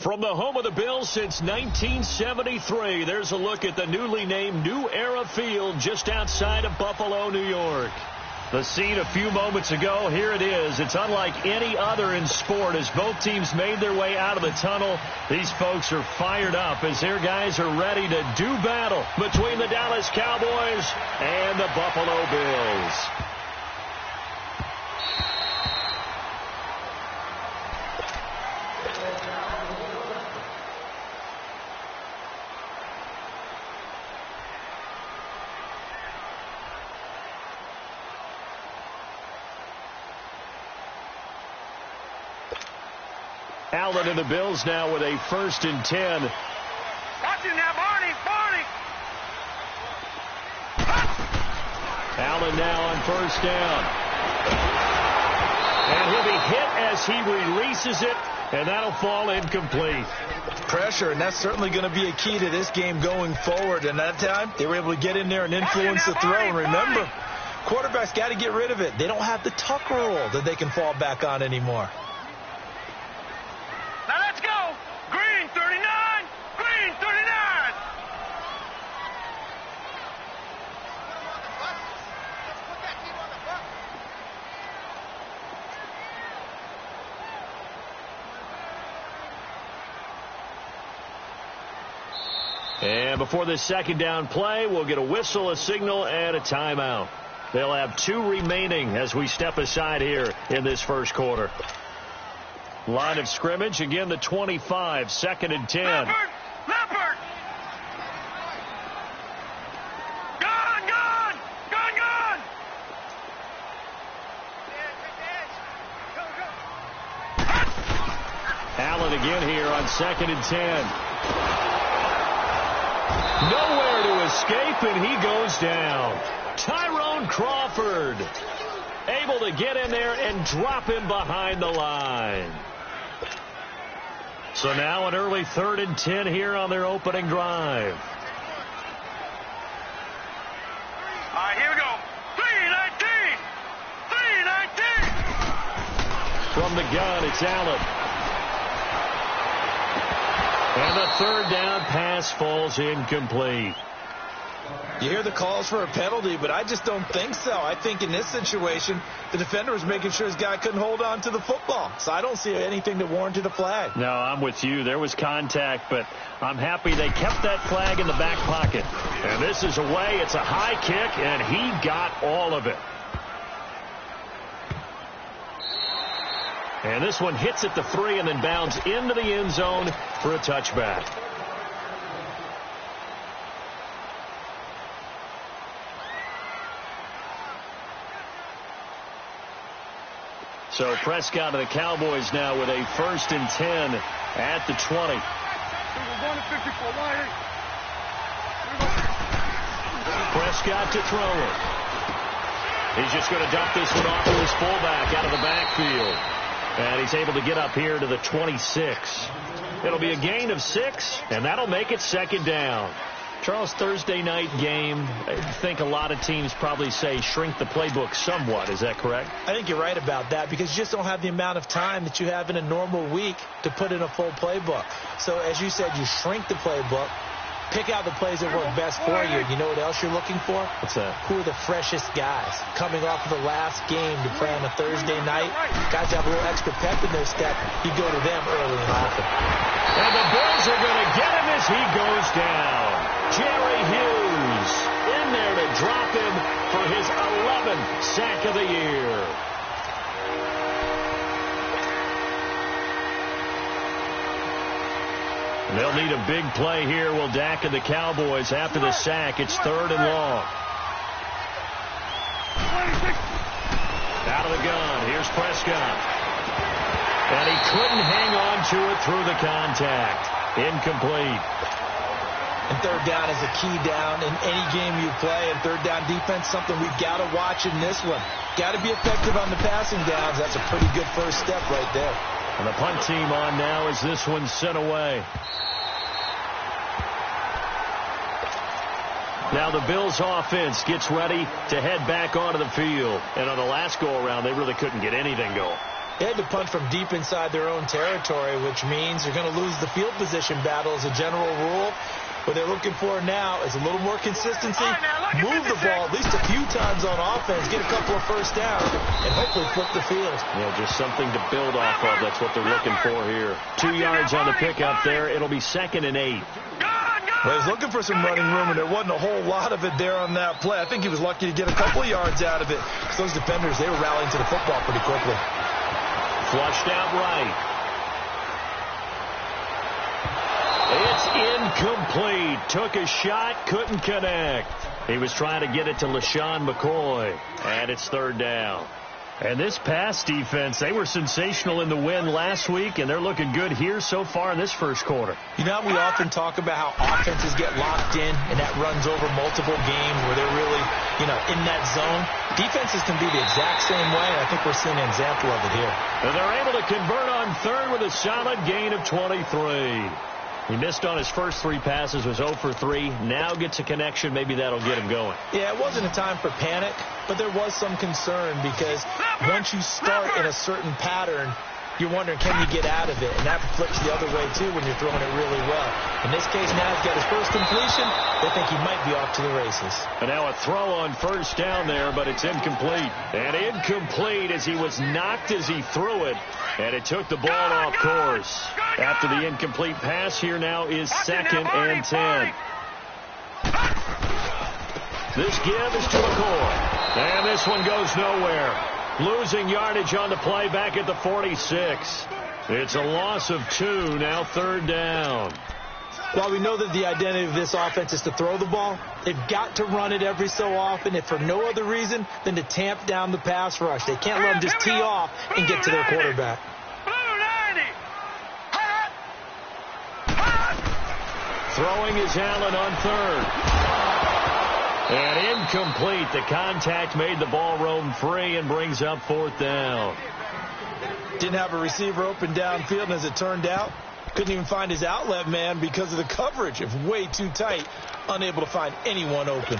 From the home of the Bills since 1973, there's a look at the newly named New Era Field just outside of Buffalo, New York. The scene a few moments ago, here it is. It's unlike any other in sport as both teams made their way out of the tunnel. These folks are fired up as their guys are ready to do battle between the Dallas Cowboys and the Buffalo Bills. Allen and the Bills now with a 1st and 10. Watch it now, Barney. Allen now on 1st down. And he'll be hit as he releases it, and that'll fall incomplete. Pressure, and that's certainly going to be a key to this game going forward. And that time, they were able to get in there and influence the throw. And remember, quarterbacks got to get rid of it. They don't have the tuck rule that they can fall back on anymore. Now let's go. Green 39. Green 39. And before this 2nd down play, we'll get a whistle, a signal, and a timeout. They'll have 2 remaining as we step aside here in this 1st quarter. Line of scrimmage, again the 25, 2nd and 10. Leopard! Gone! Allen again here on 2nd and 10. Nowhere to escape, and he goes down. Tyrone Crawford able to get in there and drop him behind the line. So now an early 3rd and 10 here on their opening drive. All right, here we go. 319. From the gun, it's Allen. And the 3rd down pass falls incomplete. You hear the calls for a penalty, but I just don't think so. I think in this situation, the defender was making sure his guy couldn't hold on to the football. So I don't see anything that warranted a flag. No, I'm with you. There was contact, but I'm happy they kept that flag in the back pocket. And this is away. It's a high kick, and he got all of it. And this one hits at the 3 and then bounds into the end zone for a touchback. So Prescott and the Cowboys now with a 1st and 10 at the 20. Prescott to throw it. He's just going to dump this one off to his fullback out of the backfield. And he's able to get up here to the 26. It'll be a gain of 6, and that'll make it 2nd down. Charles, Thursday night game, I think a lot of teams probably say shrink the playbook somewhat. Is that correct? I think you're right about that because you just don't have the amount of time that you have in a normal week to put in a full playbook. So as you said, you shrink the playbook, pick out the plays that work best for you. You know what else you're looking for? What's that? Who are the freshest guys coming off of the last game to play on a Thursday night? Guys have a little extra pep in their step. You go to them early and often. And the Bills are going to get him as he goes down. Jerry Hughes in there to drop him for his 11th sack of the year. They'll need a big play here, will Dak and the Cowboys after the sack. It's 3rd and long. Out of the gun. Here's Prescott. And he couldn't hang on to it through the contact. Incomplete. And 3rd down is a key down in any game you play. And 3rd down defense, something we've got to watch in this one. Got to be effective on the passing downs. That's a pretty good first step right there. And the punt team on now as this one's sent away. Now the Bills offense gets ready to head back onto the field. And on the last go-around, they really couldn't get anything going. They had to punt from deep inside their own territory, which means you're going to lose the field position battle as a general rule. What they're looking for now is a little more consistency, move the ball at least a few times on offense, get a couple of first downs, and hopefully flip the field. Yeah, just something to build off of. That's what they're looking for here. 2 yards on the pickup there. It'll be 2nd and 8. Well, he's looking for some running room, and there wasn't a whole lot of it there on that play. I think he was lucky to get a couple of yards out of it, because those defenders, they were rallying to the football pretty quickly. Flushed out right. It's incomplete. Took a shot, couldn't connect. He was trying to get it to LaShawn McCoy, and it's 3rd down. And this pass defense, they were sensational in the win last week, and they're looking good here so far in this first quarter. You know, we often talk about how offenses get locked in, and that runs over multiple games where they're really, in that zone. Defenses can be the exact same way, and I think we're seeing an example of it here. And they're able to convert on 3rd with a solid gain of 23. He missed on his first 3 passes, was 0 for 3. Now gets a connection. Maybe that'll get him going. Yeah, it wasn't a time for panic, but there was some concern because once you start in a certain pattern, you're wondering, can you get out of it? And that flips the other way, too, when you're throwing it really well. In this case, now he's got his first completion. They think he might be off to the races. And now a throw on 1st down there, but it's incomplete. And incomplete as he was knocked as he threw it. And it took the ball off course. After the incomplete pass, here now is 2nd and 10. This give is to McCoy. And this one goes nowhere. Losing yardage on the play back at the 46. It's a loss of 2, now 3rd down. While we know that the identity of this offense is to throw the ball, they've got to run it every so often, if for no other reason than to tamp down the pass rush. They can't let them just tee off and get to their quarterback. Throwing is Allen on 3rd. And incomplete. The contact made the ball roam free and brings up 4th down. Didn't have a receiver open downfield, and as it turned out, couldn't even find his outlet man because of the coverage. It was way too tight, unable to find anyone open.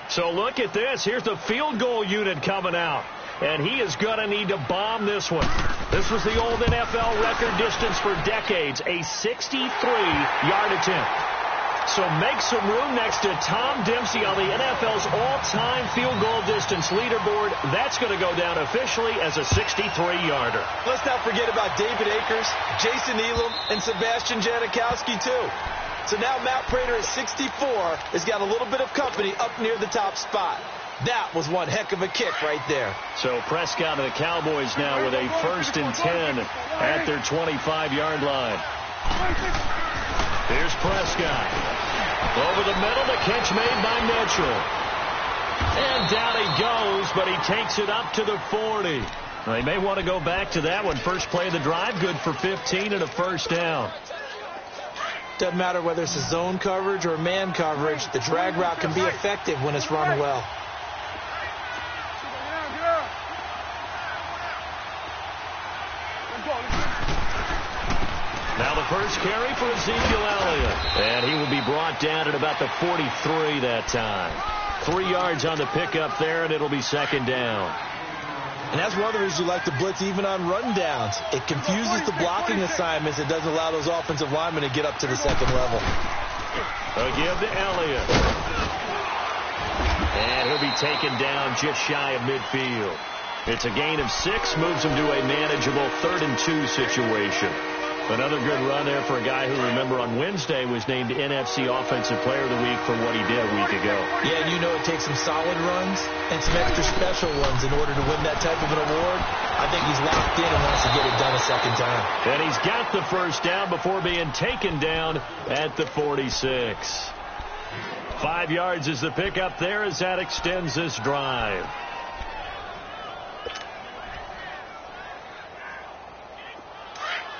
So look at this. Here's the field goal unit coming out. And he is going to need to bomb this one. This was the old NFL record distance for decades, a 63-yard attempt. So make some room next to Tom Dempsey on the NFL's all-time field goal distance leaderboard. That's going to go down officially as a 63-yarder. Let's not forget about David Akers, Jason Elam, and Sebastian Janikowski, too. So now Matt Prater at 64 has got a little bit of company up near the top spot. That was one heck of a kick right there. So Prescott and the Cowboys now with a 1st and 10 at their 25-yard line. Here's Prescott. Over the middle, the catch made by Mitchell. And down he goes, but he takes it up to the 40. They may want to go back to that one. First play of the drive, good for 15 and a 1st down. Doesn't matter whether it's a zone coverage or man coverage, the drag route can be effective when it's run well. Now the first carry for Ezekiel Elliott. And he will be brought down at about the 43 that time. 3 yards on the pickup there, and it'll be 2nd down. And that's one of the reasons you like to blitz even on run downs. It confuses the blocking assignments. It doesn't allow those offensive linemen to get up to the 2nd level. A give to Elliott. And he'll be taken down just shy of midfield. It's a gain of 6, moves him to a manageable 3rd and 2 situation. Another good run there for a guy who, remember, on Wednesday was named NFC Offensive Player of the Week for what he did a week ago. Yeah, and you know it takes some solid runs and some extra special ones in order to win that type of an award. I think he's locked in and wants to get it done a 2nd time. And he's got the 1st down before being taken down at the 46. 5 yards is the pickup there as that extends this drive.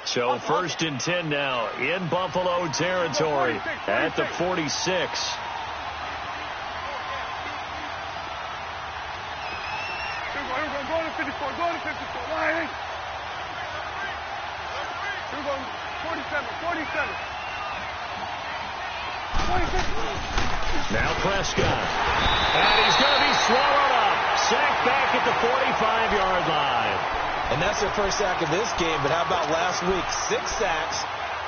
So 1st and 10 now in Buffalo territory at the 46. Go to 54, Riley. We're going 47. Now Prescott. And he's going to be swallowed up. Sacked back at the 45-yard line. And that's their first sack of this game, but how about last week? 6 sacks,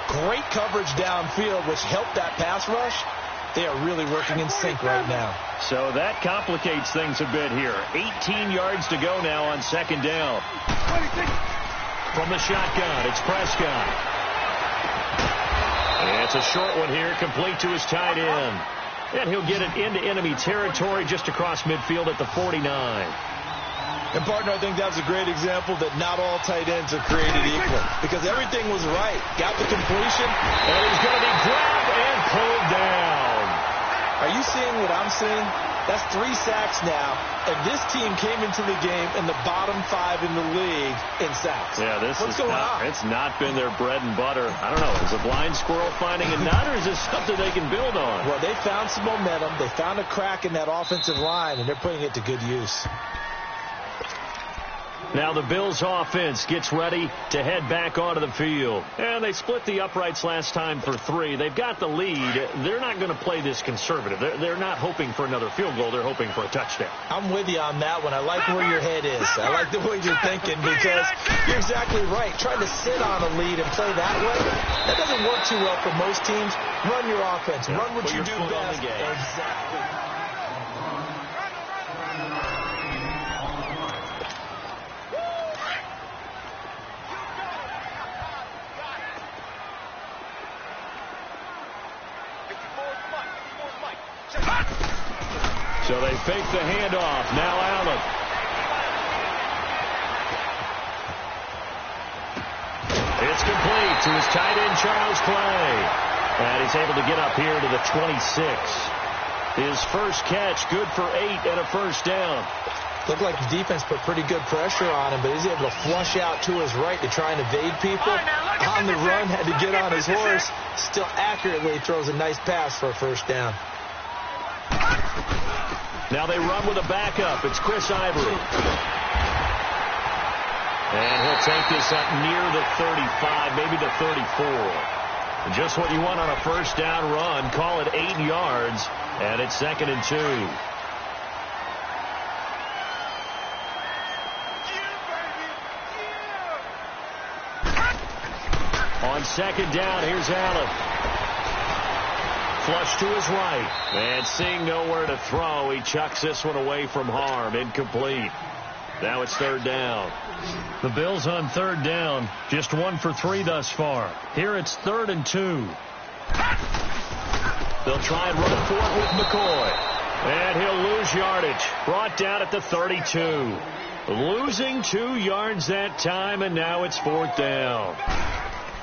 great coverage downfield, which helped that pass rush. They are really working in sync right now. So that complicates things a bit here. 18 yards to go now on second down. From the shotgun, it's Prescott. And it's a short one here, complete to his tight end. And he'll get it into enemy territory just across midfield at the 49. And, partner, I think that's a great example that not all tight ends are created equal because everything was right. Got the completion. And he's going to be grabbed and pulled down. Are you seeing what I'm seeing? That's 3 sacks now, and this team came into the game in the bottom 5 in the league in sacks. Yeah, What's going on? It's not been their bread and butter. I don't know. Is a blind squirrel finding a nut, or is this something they can build on? Well, they found some momentum. They found a crack in that offensive line, and they're putting it to good use. Now the Bills offense gets ready to head back onto the field. And they split the uprights last time for 3. They've got the lead. They're not going to play this conservative. They're not hoping for another field goal. They're hoping for a touchdown. I'm with you on that one. I like where your head is. I like the way you're thinking because you're exactly right. Trying to sit on a lead and play that way, that doesn't work too well for most teams. Run your offense. Yeah, run what you do best. Exactly. So they fake the handoff. Now Allen. It's complete to his tight end, Charles Clay. And he's able to get up here to the 26. His first catch, good for 8 and a first down. Looked like the defense put pretty good pressure on him, but he's able to flush out to his right to try and evade people. On the run, had to get on his horse. Still accurately throws a nice pass for a first down. Now they run with a backup. It's Chris Ivory. And he'll take this up near the 35, maybe the 34. Just what you want on a first down run. Call it 8 yards, and it's 2nd and 2. On second down, here's Allen. Flush to his right. And seeing nowhere to throw, he chucks this one away from harm. Incomplete. Now it's 3rd down. The Bills on 3rd down. Just 1 for 3 thus far. Here it's 3rd and 2. They'll try and run for it with McCoy. And he'll lose yardage. Brought down at the 32. Losing 2 yards that time, and now it's 4th down.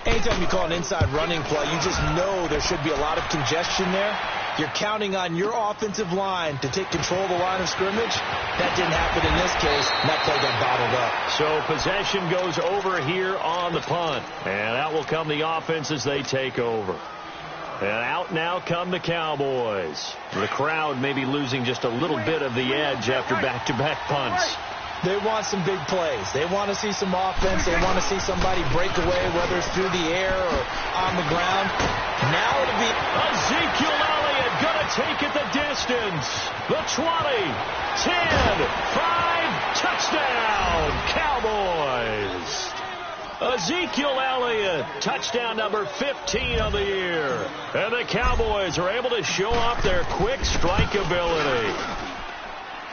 Anytime you call an inside running play, you just know there should be a lot of congestion there. You're counting on your offensive line to take control of the line of scrimmage. That didn't happen in this case, and that play got bottled up. So possession goes over here on the punt. And out will come the offense as they take over. And out now come the Cowboys. The crowd may be losing just a little bit of the edge after back-to-back punts. They want some big plays. They want to see some offense. They want to see somebody break away, whether it's through the air or on the ground. Now it'll be Ezekiel Elliott going to take it the distance. The 20, 10, 5, touchdown, Cowboys. Ezekiel Elliott, touchdown number 15 of the year. And the Cowboys are able to show off their quick strike ability.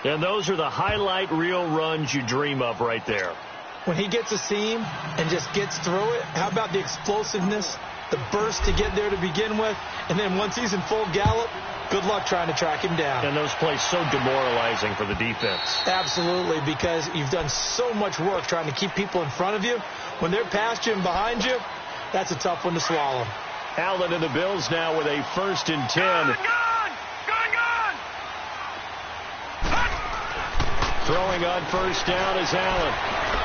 And those are the highlight reel runs you dream of right there. When he gets a seam and just gets through it, how about the explosiveness, the burst to get there to begin with, and then once he's in full gallop, good luck trying to track him down. And those plays so demoralizing for the defense. Absolutely, because you've done so much work trying to keep people in front of you. When they're past you and behind you, that's a tough one to swallow. Allen and the Bills now with a 1st and 10. Throwing on first down is Allen.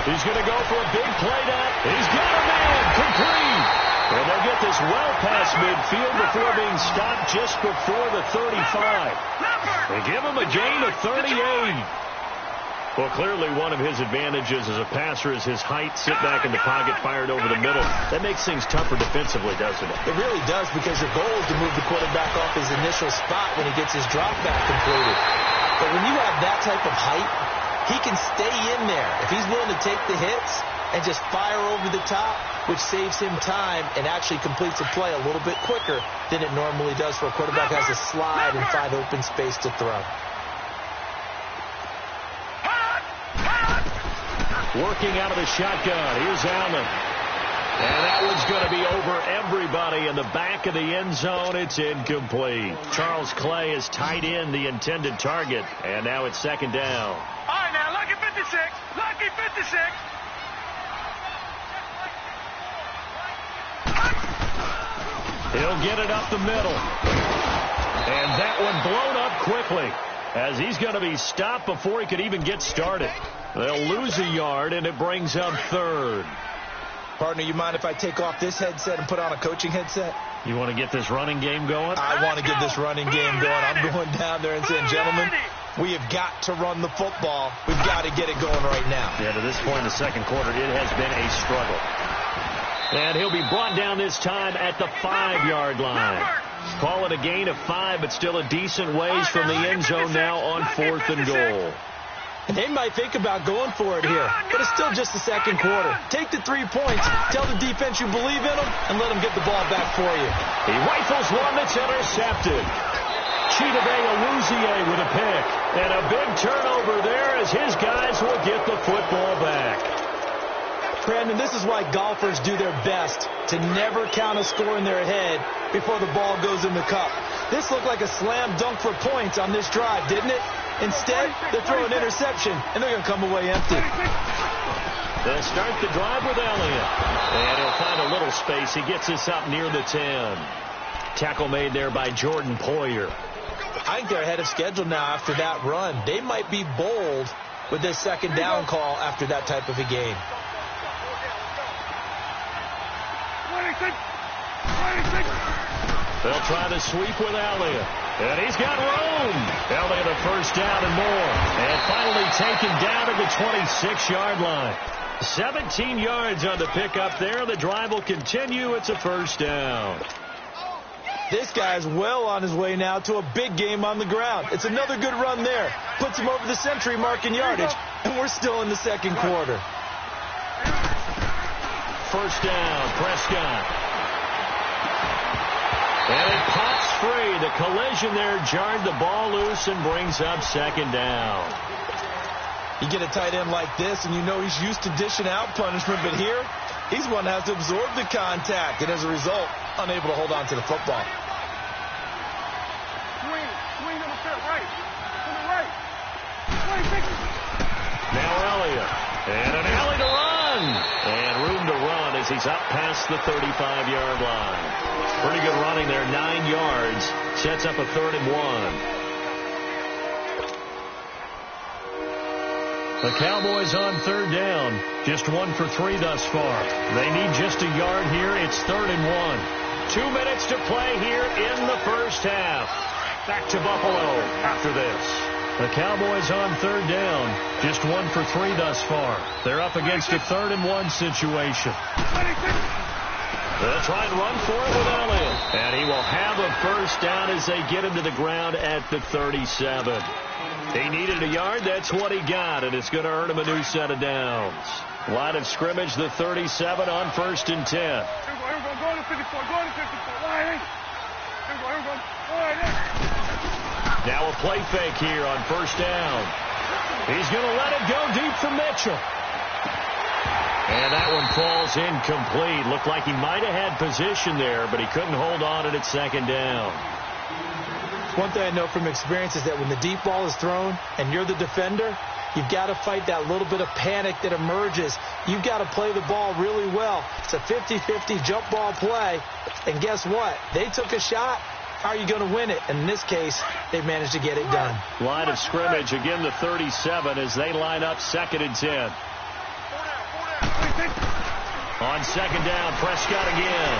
He's going to go for a big play down. He's got a man. Complete. And they'll get this well past midfield before being stopped just before the 35. They give him a gain of 38. Well, clearly one of his advantages as a passer is his height. Sit back in the pocket, fired over the middle. That makes things tougher defensively, doesn't it? It really does, because your goal is to move the quarterback off his initial spot when he gets his drop back completed. But when you have that type of height, he can stay in there. If he's willing to take the hits and just fire over the top, which saves him time and actually completes a play a little bit quicker than it normally does for a quarterback who has to slide and find open space to throw. Working out of the shotgun. Here's Allen. And that one's going to be over everybody in the back of the end zone. It's incomplete. Charles Clay has tied in the intended target. And now it's second down. All right, now, lucky 56. Lucky 56. He'll get it up the middle. And that one blown up quickly as he's going to be stopped before he could even get started. They'll lose a yard, and it brings up third. Partner, you mind if I take off this headset and put on a coaching headset? You want to get this running game going? I want to get this running game going. I'm going down there and saying, gentlemen, we have got to run the football. We've got to get it going right now. Yeah, to this point in the second quarter, it has been a struggle. And he'll be brought down this time at the 5-yard line. Call it a gain of 5, but still a decent ways from the end zone now on 4th and goal. And they might think about going for it here, but it's still just the second quarter. Take the 3 points, tell the defense you believe in them, and let them get the ball back for you. He rifles one that's intercepted. Chidobe Awuzie with a pick. And a big turnover there as his guys will get the football back. Brandon, this is why golfers do their best to never count a score in their head before the ball goes in the cup. This looked like a slam dunk for points on this drive, didn't it? Instead, they throw an interception, and they're going to come away empty. They'll start the drive with Elliott. And he'll find a little space. He gets us up near the 10. Tackle made there by Jordan Poyer. I think they're ahead of schedule now after that run. They might be bold with this second down call after that type of a game. They'll try the sweep with Elliott. And he's got room. Elliott a first down and more. And finally taken down at the 26-yard line. 17 yards on the pickup there. The drive will continue. It's a first down. This guy's well on his way now to a big game on the ground. It's another good run there. Puts him over the century mark in yardage. And we're still in the second quarter. First down, Prescott. And it pops free. The collision there jarred the ball loose and brings up second down. You get a tight end like this, and you know he's used to dishing out punishment, but here, he's one that has to absorb the contact, and as a result, unable to hold on to the football. Swing on the right. To the right. Now Elliott. And an alley to run. And room to run as he's up past the 35-yard line. Pretty good running there, 9 yards. Sets up a 3rd and 1. The Cowboys on 3rd down. Just 1 for 3 thus far. They need just a yard here. It's 3rd and 1. 2 minutes to play here in the first half. Back to Buffalo after this. The Cowboys on 3rd down. Just 1 for 3 thus far. They're up against a 3rd and 1 situation. They'll try and run for it with Elliott. And he will have a first down as they get him to the ground at the 37. He needed a yard. That's what he got. And it's going to earn him a new set of downs. Line of scrimmage, the 37 on 1st and 10. Go to 54. Go to 54. Now a play fake here on 1st down. He's going to let it go deep for Mitchell. And that one falls incomplete. Looked like he might have had position there, but he couldn't hold on at 2nd down. One thing I know from experience is that when the deep ball is thrown and you're the defender, you've got to fight that little bit of panic that emerges. You've got to play the ball really well. It's a 50-50 jump ball play. And guess what? They took a shot. How are you going to win it? And in this case, they managed to get it done. Line of scrimmage, again the 37 as they line up 2nd and 10. On 2nd down, Prescott again.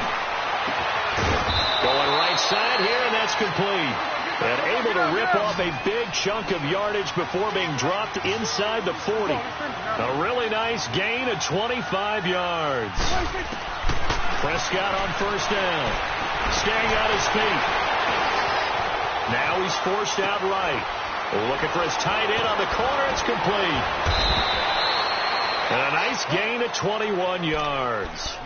Going right side here, and that's complete. And able to rip off a big chunk of yardage before being dropped inside the 40. A really nice gain of 25 yards. Prescott on 1st down. Staying on his feet. Now he's forced out right. Looking for his tight end on the corner. It's complete. And a nice gain of 21 yards.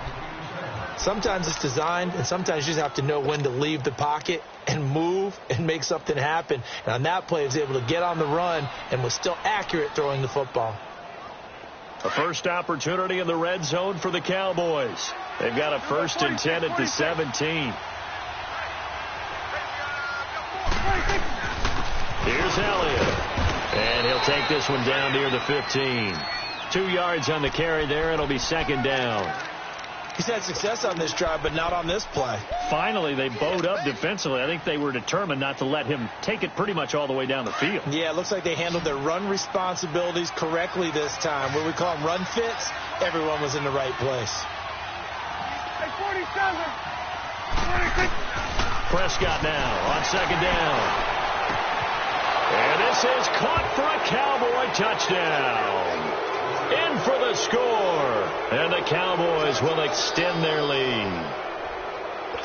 Sometimes it's designed, and sometimes you just have to know when to leave the pocket and move and make something happen. And on that play, he was able to get on the run and was still accurate throwing the football. A first opportunity in the red zone for the Cowboys. They've got a 1st and 10 at the 17. Here's Elliott. And he'll take this one down near the 15. 2 yards on the carry there. It'll be 2nd down. He's had success on this drive, but not on this play. Finally, they bowed up defensively. I think they were determined not to let him take it pretty much all the way down the field. Yeah, it looks like they handled their run responsibilities correctly this time. What we call them run fits, everyone was in the right place. Prescott now on 2nd down. And this is caught for a Cowboy touchdown. In for the score. And the Cowboys will extend their lead.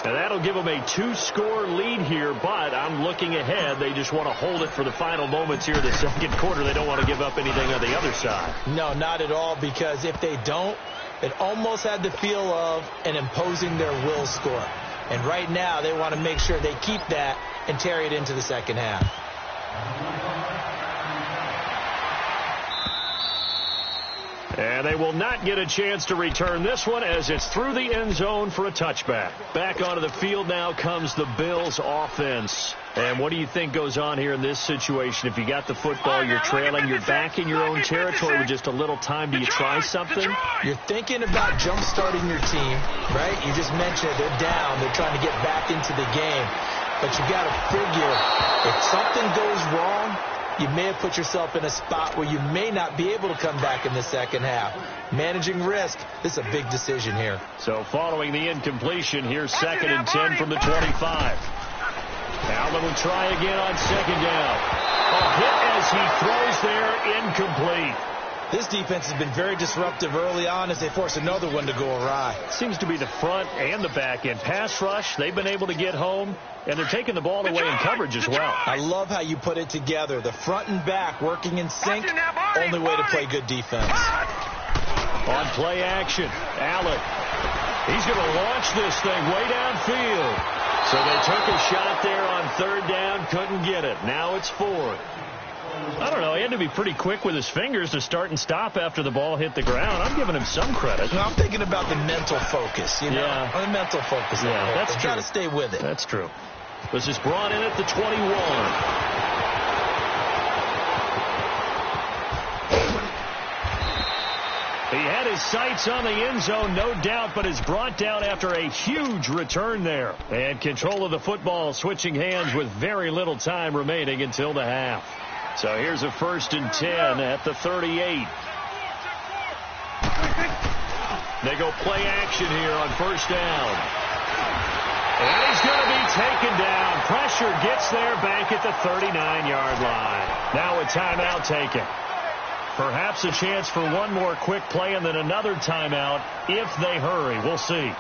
And that'll give them a 2-score lead here, but I'm looking ahead. They just want to hold it for the final moments here of the 2nd quarter. They don't want to give up anything on the other side. No, not at all, because if they don't, it almost had the feel of an imposing their will score. And right now, they want to make sure they keep that and carry it into the 2nd half. And they will not get a chance to return this one as it's through the end zone for a touchback. Back onto the field now comes the Bills offense. And what do you think goes on here in this situation? If you got the football, you're trailing, you're back in your own territory with just a little time. Do you try something? You're thinking about jump-starting your team, right? You just mentioned it. They're down. They're trying to get back into the game. But you got to figure if something goes wrong, you may have put yourself in a spot where you may not be able to come back in the 2nd half. Managing risk, this is a big decision here. So following the incompletion, here's 2nd and 10 from the 25. Alvin will try again on 2nd down. A hit as he throws there, incomplete. This defense has been very disruptive early on as they force another one to go awry. Seems to be the front and the back end. Pass rush, they've been able to get home, and they're taking the ball away in coverage as well. I love how you put it together. The front and back working in sync, only way to play good defense. On play action, Allen. He's going to launch this thing way downfield. So they took a shot there on 3rd down, couldn't get it. Now it's 4th. I don't know. He had to be pretty quick with his fingers to start and stop after the ball hit the ground. I'm giving him some credit. No, I'm thinking about the mental focus, you know? Yeah. The mental focus. Yeah, that's true. Got to stay with it. That's true. This is brought in at the 21. He had his sights on the end zone, no doubt, but is brought down after a huge return there. And control of the football switching hands with very little time remaining until the half. So here's a 1st and 10 at the 38. They go play action here on 1st down. And he's going to be taken down. Pressure gets there back at the 39-yard line. Now a timeout taken. Perhaps a chance for one more quick play and then another timeout if they hurry. We'll see.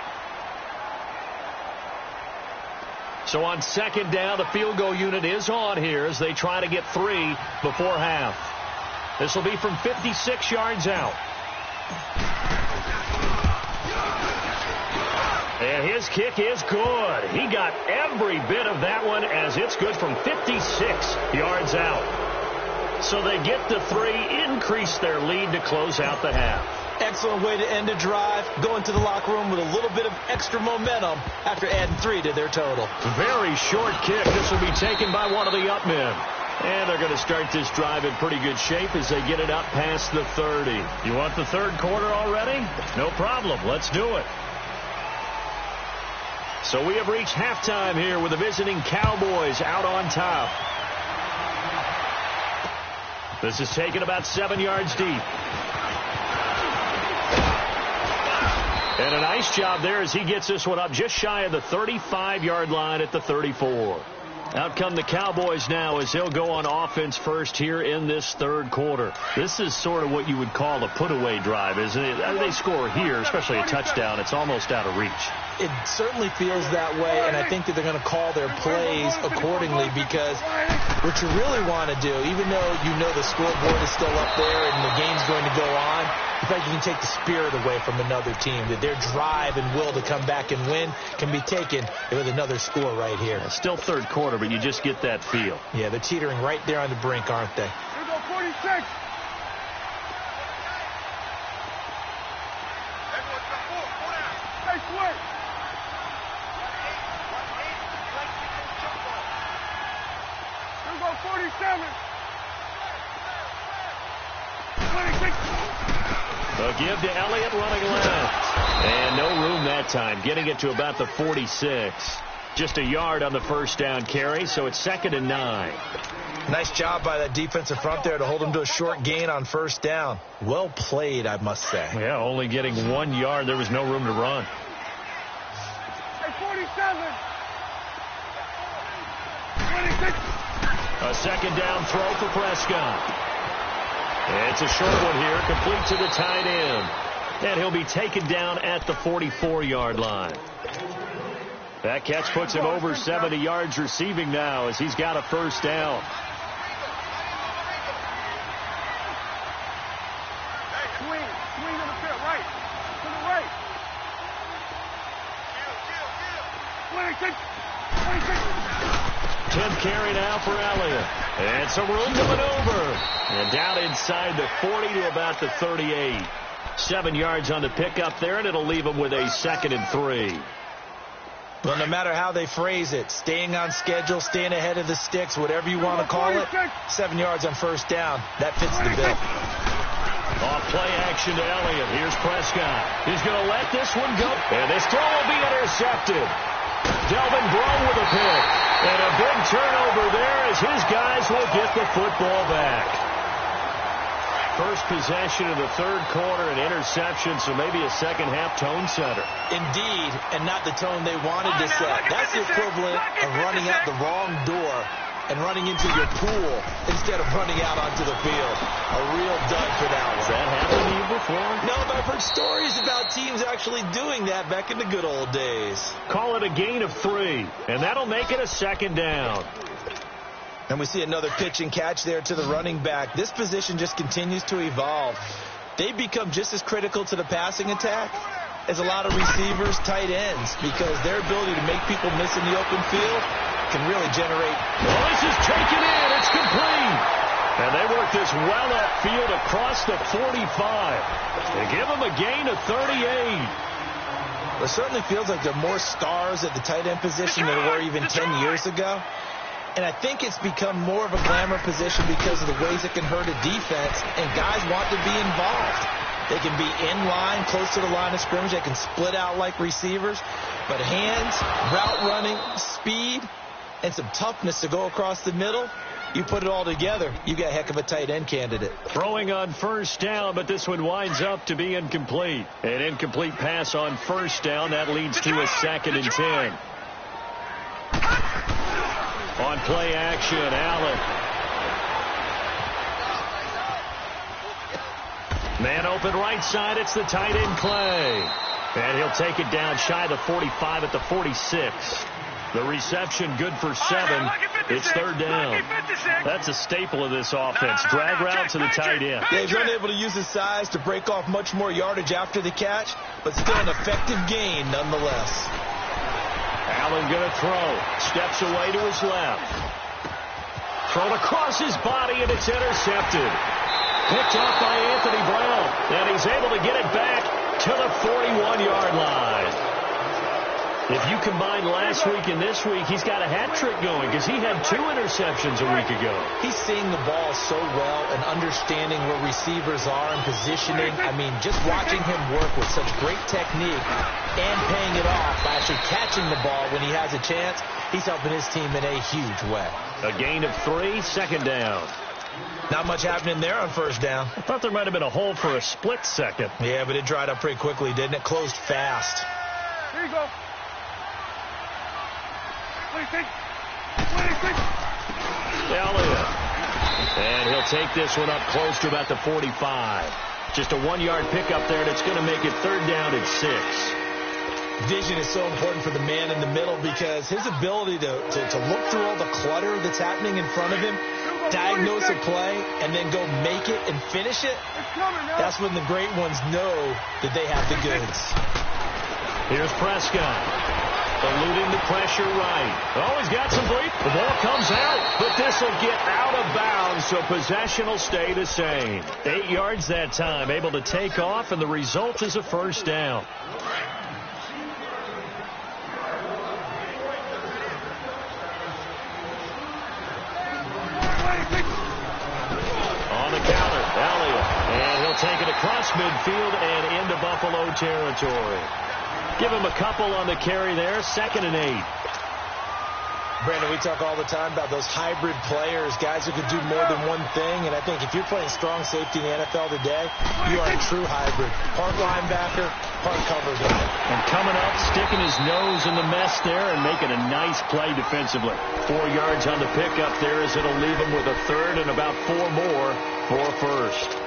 So on 2nd down, the field goal unit is on here as they try to get 3 before half. This will be from 56 yards out. And his kick is good. He got every bit of that one as it's good from 56 yards out. So they get the 3, increase their lead to close out the half. Excellent way to end a drive. Go into the locker room with a little bit of extra momentum after adding 3 to their total. Very short kick. This will be taken by one of the up men. And they're going to start this drive in pretty good shape as they get it up past the 30. You want the 3rd quarter already? No problem. Let's do it. So we have reached halftime here with the visiting Cowboys out on top. This is taken about 7 yards deep. And a nice job there as he gets this one up just shy of the 35-yard line at the 34. Out come the Cowboys now as they'll go on offense first here in this 3rd quarter. This is sort of what you would call a put-away drive, isn't it? They score here, especially a touchdown. It's almost out of reach. It certainly feels that way, and I think that they're going to call their plays accordingly, because what you really want to do, even though you know the scoreboard is still up there and the game's going to go on, in fact, you can take the spirit away from another team, that their drive and will to come back and win can be taken with another score right here. Still third quarter, but you just get that feel. Yeah, they're teetering right there on the brink, aren't they? Here we go, 46. Nice work. Here we go, 47. 26. A give to Elliott running left. And no room that time, getting it to about the 46. Just a yard on the first down carry, so it's 2nd and 9. Nice job by that defensive front there to hold him to a short gain on first down. Well played, I must say. Yeah, only getting 1 yard. There was no room to run. Hey, 47. 26. A second down throw for Prescott. It's a short one here, complete to the tight end. And he'll be taken down at the 44-yard line. That catch puts him over 70 yards receiving now as he's got a first down. Swing on the field, right. To the right. 26. 10th carry now for Elliott. And some room to maneuver. And down inside the 40 to about the 38. 7 yards on the pickup there, and it'll leave him with a 2nd and 3. Well, no matter how they phrase it, staying on schedule, staying ahead of the sticks, whatever you want to call it, 7 yards on first down, that fits the bill. Off play action to Elliott. Here's Prescott. He's going to let this one go. And this throw will be intercepted. Delvin Breaux with a pick. And a big turnover there as his guys will get the football back. First possession of the third quarter, an interception, so maybe a second-half tone setter. Indeed, and not the tone they wanted to set. That's the equivalent of running out the wrong door and running into your pool instead of running out onto the field. A real dud for that one. Has that happened to you before? No, but I've heard stories about teams actually doing that back in the good old days. Call it a gain of 3, and that'll make it a second down. And we see another pitch and catch there to the running back. This position just continues to evolve. They become just as critical to the passing attack as a lot of receivers, tight ends, because their ability to make people miss in the open field can really generate. Well, this is taken in. It's complete. And they work this well upfield across the 45. They give them a gain of 38. It certainly feels like there are more stars at the tight end position than there were even 10 years ago. And I think it's become more of a glamour position because of the ways it can hurt a defense, and guys want to be involved. They can be in line, close to the line of scrimmage. They can split out like receivers. But hands, route running, speed, and some toughness to go across the middle, you put it all together, you got a heck of a tight end candidate. Throwing on first down, but this one winds up to be incomplete. An incomplete pass on first down. That leads to a 2nd and 10. On play action, Allen. Man open right side. It's the tight end Clay. And he'll take it down shy of the 45 at the 46. The reception good for 7. It's third down. That's a staple of this offense. Drag route to the tight end. Yeah, he's unable to use his size to break off much more yardage after the catch, but still an effective gain nonetheless. Allen going to throw. Steps away to his left. Thrown across his body, and it's intercepted. Picked off by Anthony Brown. And he's able to get it back to the 41-yard line. If you combine last week and this week, he's got a hat trick going because he had 2 interceptions a week ago. He's seeing the ball so well and understanding where receivers are and positioning. I mean, just watching him work with such great technique and paying it off by actually catching the ball when he has a chance, he's helping his team in a huge way. A gain of 3, second down. Not much happening there on first down. I thought there might have been a hole for a split second. Yeah, but it dried up pretty quickly, didn't it? Closed fast. Here you go. 26. Elliott. And he'll take this one up close to about the 45. Just a 1-yard pickup there, and it's going to make it third down at 6. Vision is so important for the man in the middle because his ability to look through all the clutter that's happening in front of him, diagnose a play, and then go make it and finish it, that's when the great ones know that they have the goods. Here's Prescott, eluding the pressure right. Oh, he's got some break. The ball comes out, but this will get out of bounds, so possession will stay the same. 8 yards that time, able to take off, and the result is a first down. On the counter, Elliott, and he'll take it across midfield and into Buffalo territory. Give him a couple on the carry there, 2nd and 8. Brandon, we talk all the time about those hybrid players, guys who can do more than one thing, and I think if you're playing strong safety in the NFL today, you are a true hybrid. Part linebacker, part cover guy. And coming up, sticking his nose in the mess there and making a nice play defensively. 4 yards on the pickup there as it'll leave him with a third and about 4 more for a first.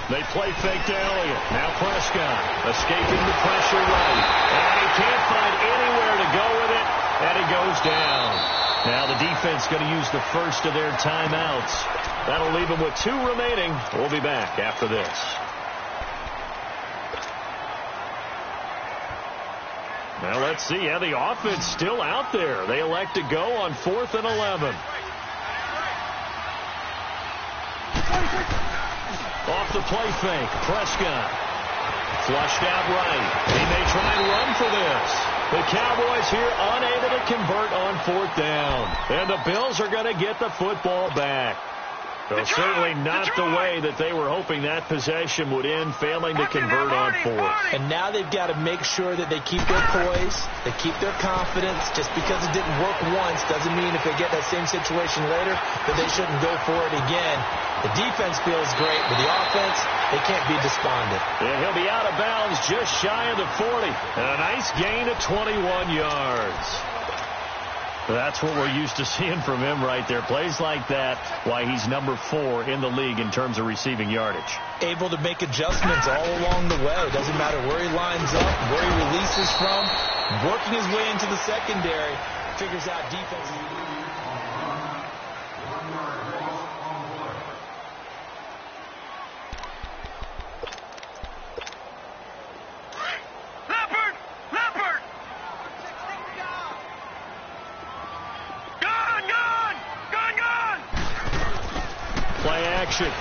They play fake to Elliott. Now Prescott escaping the pressure right. And he can't find anywhere to go with it. And he goes down. Now the defense going to use the first of their timeouts. That'll leave them with 2 remaining. We'll be back after this. Now let's see. Yeah, the offense still out there. They elect to go on 4th and 11. Off the play fake, Prescott. Flushed out right. He may try and run for this. The Cowboys here unable to convert on 4th down. And the Bills are going to get the football back. So certainly not the way that they were hoping that possession would end, failing to convert on 4th. And now they've got to make sure that they keep their poise, they keep their confidence. Just because it didn't work once doesn't mean if they get that same situation later that they shouldn't go for it again. The defense feels great, but the offense, they can't be despondent. And he'll be out of bounds just shy of the 40. And a nice gain of 21 yards. That's what we're used to seeing from him right there. Plays like that, why he's number 4 in the league in terms of receiving yardage. Able to make adjustments all along the way. Doesn't matter where he lines up, where he releases from. Working his way into the secondary. Figures out defense.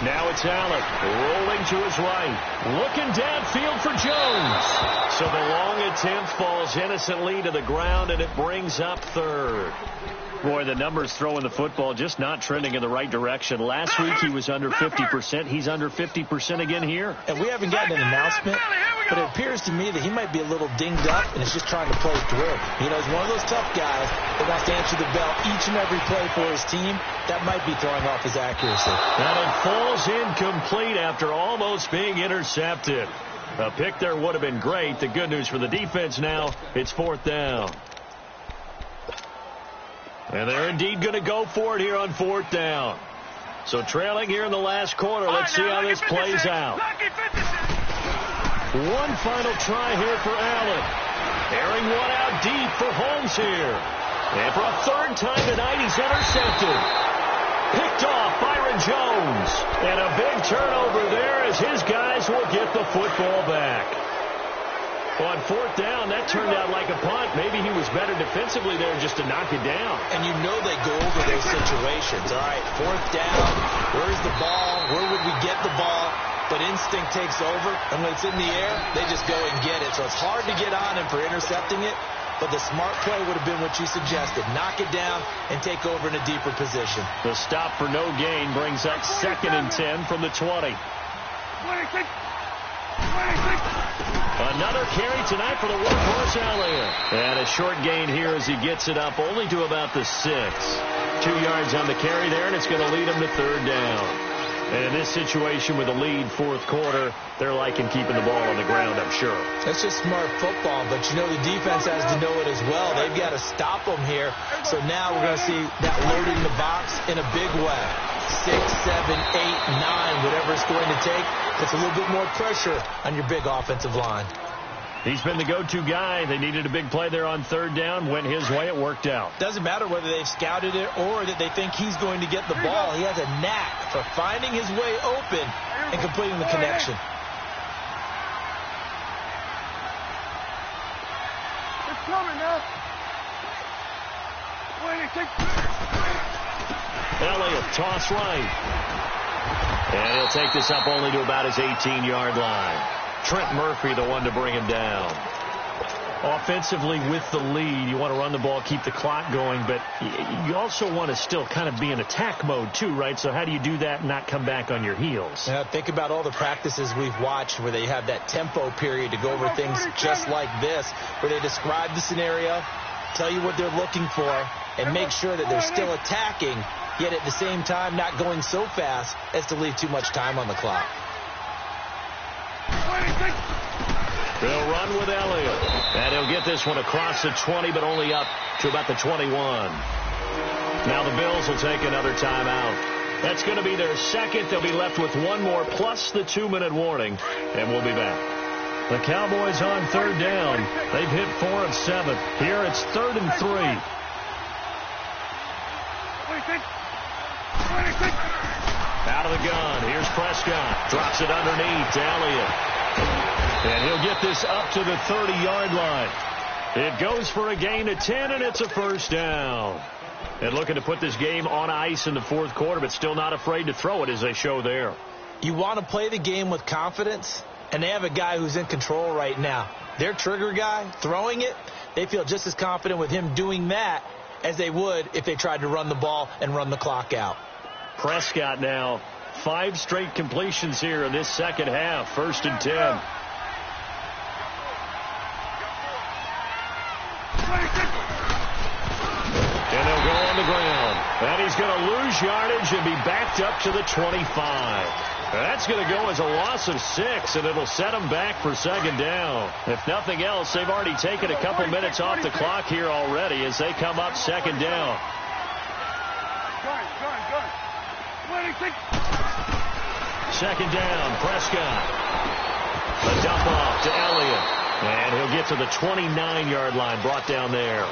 Now it's Allen rolling to his right. Looking downfield for Jones. So the long attempt falls innocently to the ground, and it brings up 3rd. Boy, the numbers throwing the football just not trending in the right direction. Last week he was under 50%. He's under 50% again here. And we haven't gotten an announcement, but it appears to me that he might be a little dinged up and is just trying to play through. You know, he's one of those tough guys that wants to answer the bell each and every play for his team. That might be throwing off his accuracy. And it falls incomplete after almost being intercepted. A pick there would have been great. The good news for the defense now, it's 4th down. And they're indeed going to go for it here on 4th down. So trailing here in the last quarter. Let's see how this plays out. One final try here for Allen. Airing one out deep for Holmes here. And for a 3rd time tonight, he's intercepted. Picked off Byron Jones. And a big turnover there as his guys will get the football back. On 4th down, that turned out like a punt. Maybe he was better defensively there just to knock it down. And you know they go over those situations. All right, 4th down, where's the ball? Where would we get the ball? But instinct takes over, and when it's in the air, they just go and get it. So it's hard to get on him for intercepting it, but the smart play would have been what you suggested. Knock it down and take over in a deeper position. The stop for no gain brings up 2nd and 10 from the 20. Another carry tonight for the workhorse Elliott. And a short gain here as he gets it up only to about the 6. 2 yards on the carry there, and it's going to lead him to 3rd down. And in this situation with a lead fourth quarter, they're liking keeping the ball on the ground, I'm sure. That's just smart football, but you know the defense has to know it as well. They've got to stop them here. So now we're going to see that loading the box in a big way. 6, 7, 8, 9, whatever it's going to take, puts a little bit more pressure on your big offensive line. He's been the go-to guy. They needed a big play there on third down. Went his way. It worked out. Doesn't matter whether they've scouted it or that they think he's going to get the ball. He has a knack for finding his way open and completing the connection. It's coming now. Elliott, toss right. And he'll take this up only to about his 18-yard line. Trent Murphy, the one to bring him down. Offensively with the lead, you want to run the ball, keep the clock going, but you also want to still kind of be in attack mode too, right? So how do you do that and not come back on your heels? Yeah, think about all the practices we've watched where they have that tempo period to go over things just like this, where they describe the scenario, tell you what they're looking for, and make sure that they're still attacking, yet at the same time not going so fast as to leave too much time on the clock. They'll run with Elliott. And he'll get this one across the 20, but only up to about the 21. Now the Bills will take another timeout. That's going to be their second. They'll be left with one more plus the 2-minute warning, and we'll be back. The Cowboys on third down. They've hit 4 of 7. Here it's 3rd and 3. Out of the gun. Here's Prescott. Drops it underneath to Elliott. And he'll get this up to the 30-yard line. It goes for a gain of 10, and it's a first down. And looking to put this game on ice in the fourth quarter, but still not afraid to throw it as they show there. You want to play the game with confidence, and they have a guy who's in control right now. Their trigger guy, throwing it, they feel just as confident with him doing that as they would if they tried to run the ball and run the clock out. Prescott now, 5 straight completions here in this second half. 1st and 10. And they'll go on the ground. And he's going to lose yardage and be backed up to the 25. That's going to go as a loss of 6, and it'll set them back for second down. If nothing else, they've already taken a couple minutes off the clock here already as they come up second down. Second down, Prescott. A dump off to Elliott. And he'll get to the 29-yard line, brought down there.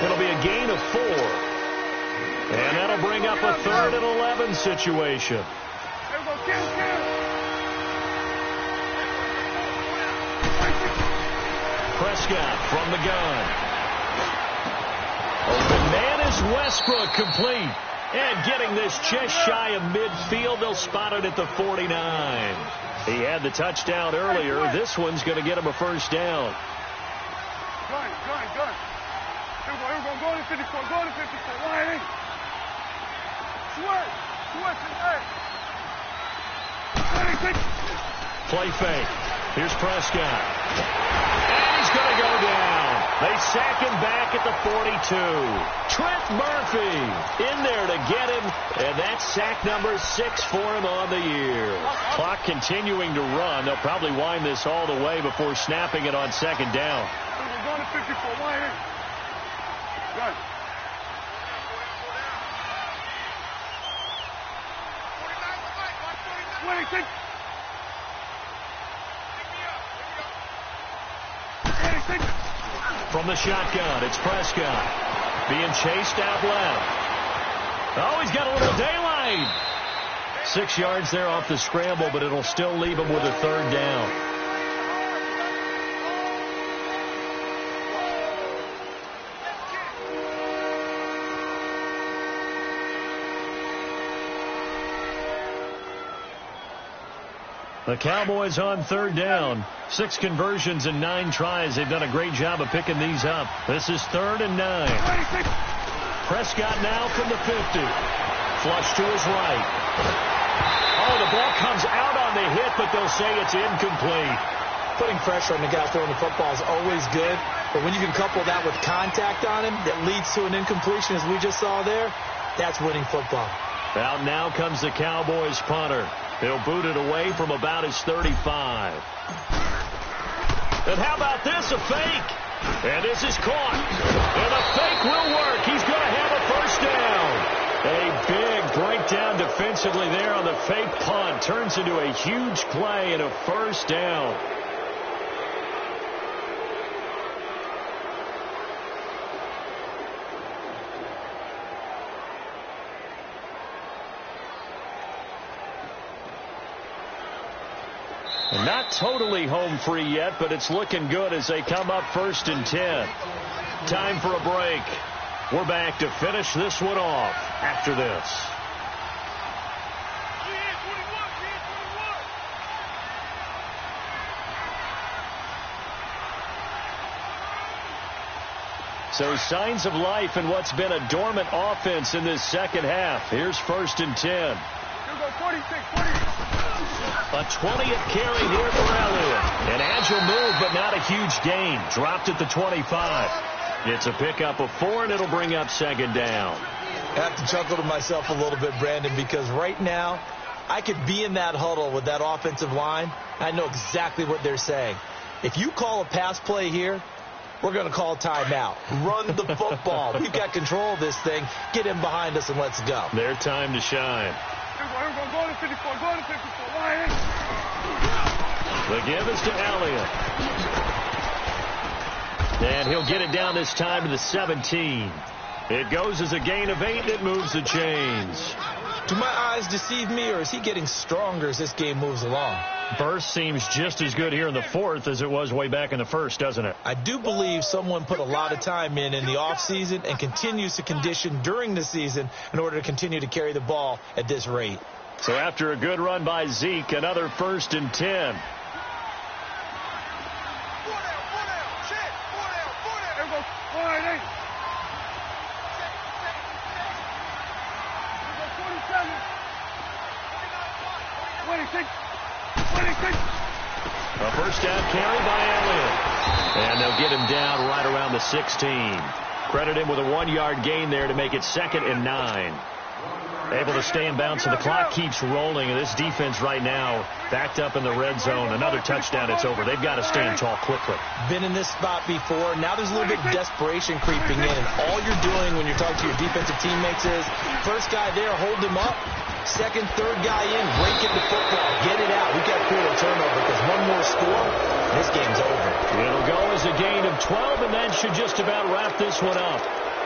It'll be a gain of 4. And that'll bring up a 3rd and 11 situation. Prescott from the gun. Open man is Westbrook, complete. And getting this just shy of midfield, they'll spot it at the 49. He had the touchdown earlier. This one's going to get him a first down. Gun. Here we go. Go to 54. Go to 54. Line in. Sweat. Play fake. Here's Prescott. And he's going to go down. They sack him back at the 42. Trent Murphy in there to get him. And that's sack number 6 for him on the year. Clock continuing to run. They'll probably wind this all the way before snapping it on second down. We're going to 54. Line in. Gun. From the shotgun, it's Prescott. Being chased out left. Oh, he's got a little daylight. 6 yards there off the scramble, but it'll still leave him with a 3rd down. The Cowboys on 3rd down. 6 conversions and 9 tries. They've done a great job of picking these up. This is 3rd and 9. Prescott now from the 50. Flush to his right. Oh, the ball comes out on the hit, but they'll say it's incomplete. Putting pressure on the guy throwing the football is always good, but when you can couple that with contact on him that leads to an incompletion, as we just saw there, that's winning football. Out now comes the Cowboys punter. He'll boot it away from about his 35. And how about this, a fake? And this is caught. And the fake will work. He's going to have a first down. A big breakdown defensively there on the fake punt. Turns into a huge play and a first down. Not totally home free yet, but it's looking good as they come up 1st and 10. Time for a break. We're back to finish this one off after this. So signs of life in what's been a dormant offense in this second half. Here's 1st and 10. Here we go, 46. A 20th carry here for Elliott. An agile move, but not a huge gain. Dropped at the 25. It's a pickup of 4, and it'll bring up 2nd down. I have to chuckle to myself a little bit, Brandon, because right now I could be in that huddle with that offensive line. I know exactly what they're saying. If you call a pass play here, we're going to call timeout. Run the football. We've got control of this thing. Get in behind us and let's go. Their time to shine. Here we go, go to 54, go to 54. Why? The give is to Elliott. And he'll get it down this time to the 17. It goes as a gain of 8, and it moves the chains. Do my eyes deceive me, or is he getting stronger as this game moves along? Burst seems just as good here in the 4th as it was way back in the 1st, doesn't it? I do believe someone put a lot of time in the offseason and continues to condition during the season in order to continue to carry the ball at this rate. So after a good run by Zeke, another 1st and 10. A first down carry by Elliott. And they'll get him down right around the 16. Credit him with a 1-yard gain there to make it 2nd and 9. Able to stay in bounds, and the clock keeps rolling. And this defense right now backed up in the red zone. Another touchdown, it's over. They've got to stand tall quickly. Been in this spot before. Now there's a little bit of desperation creeping in. And all you're doing when you're talking to your defensive teammates is, first guy there, hold him up. Second, third guy in, break it to football. Get it out. We've got to create a turnover because one more score, this game's over. It'll go as a gain of 12, and that should just about wrap this one up.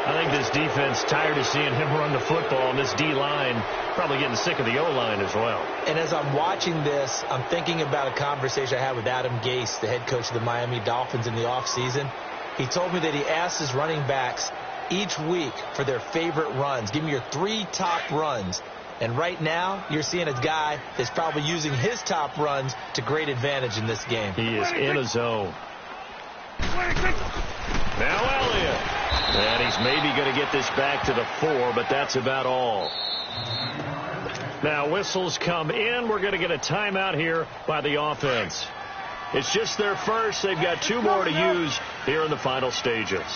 I think this defense tired of seeing him run the football, and this D-line probably getting sick of the O-line as well. And as I'm watching this, I'm thinking about a conversation I had with Adam Gase, the head coach of the Miami Dolphins in the offseason. He told me that he asked his running backs each week for their favorite runs. Give me your 3 top runs. And right now, you're seeing a guy that's probably using his top runs to great advantage in this game. He is in a zone. Now Elliott. And he's maybe going to get this back to the 4, but that's about all. Now whistles come in. We're going to get a timeout here by the offense. It's just their first. They've got 2 more to use here in the final stages.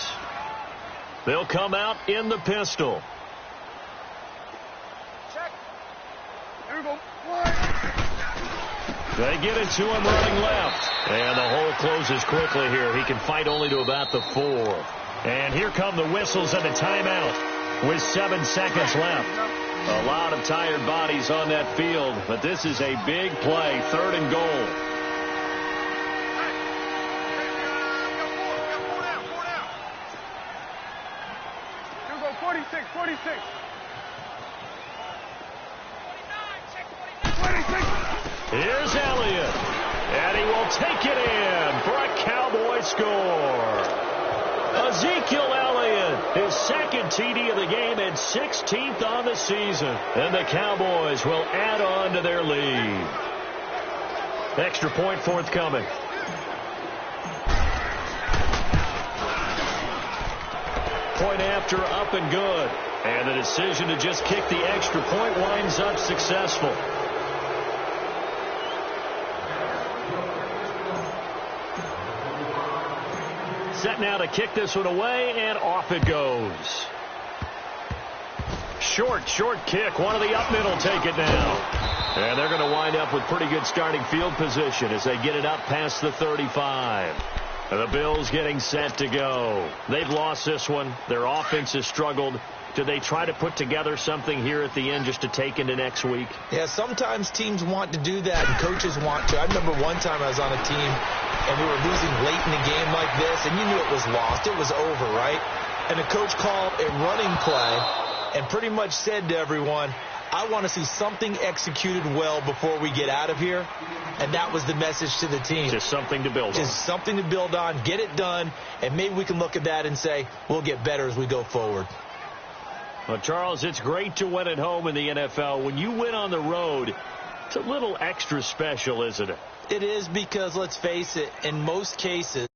They'll come out in the pistol. They get it to him running left. And the hole closes quickly here. He can fight only to about the 4. And here come the whistles and the timeout with 7 seconds left. A lot of tired bodies on that field, but this is a big play, 3rd and goal. Here we go, 46. 26. Here's Elliott, and he will take it in for a Cowboy score. Ezekiel Elliott, his 2nd TD of the game and 16th on the season. And the Cowboys will add on to their lead. Extra point forthcoming. Point after, up and good. And the decision to just kick the extra point winds up successful. Set now to kick this one away, and off it goes. short kick. One of the up middle take it now. And they're going to wind up with pretty good starting field position as they get it up past the 35. The Bills getting set to go. They've lost this one. Their offense has struggled. Do they try to put together something here at the end just to take into next week? Yeah, sometimes teams want to do that and coaches want to. I remember one time I was on a team and we were losing late in the game like this, and you knew it was lost. It was over, right? And the coach called a running play and pretty much said to everyone, I want to see something executed well before we get out of here. And that was the message to the team. Just something to build on. Just something to build on, get it done, and maybe we can look at that and say, we'll get better as we go forward. Well, Charles, it's great to win at home in the NFL. When you win on the road, it's a little extra special, isn't it? It is, because, let's face it, in most cases,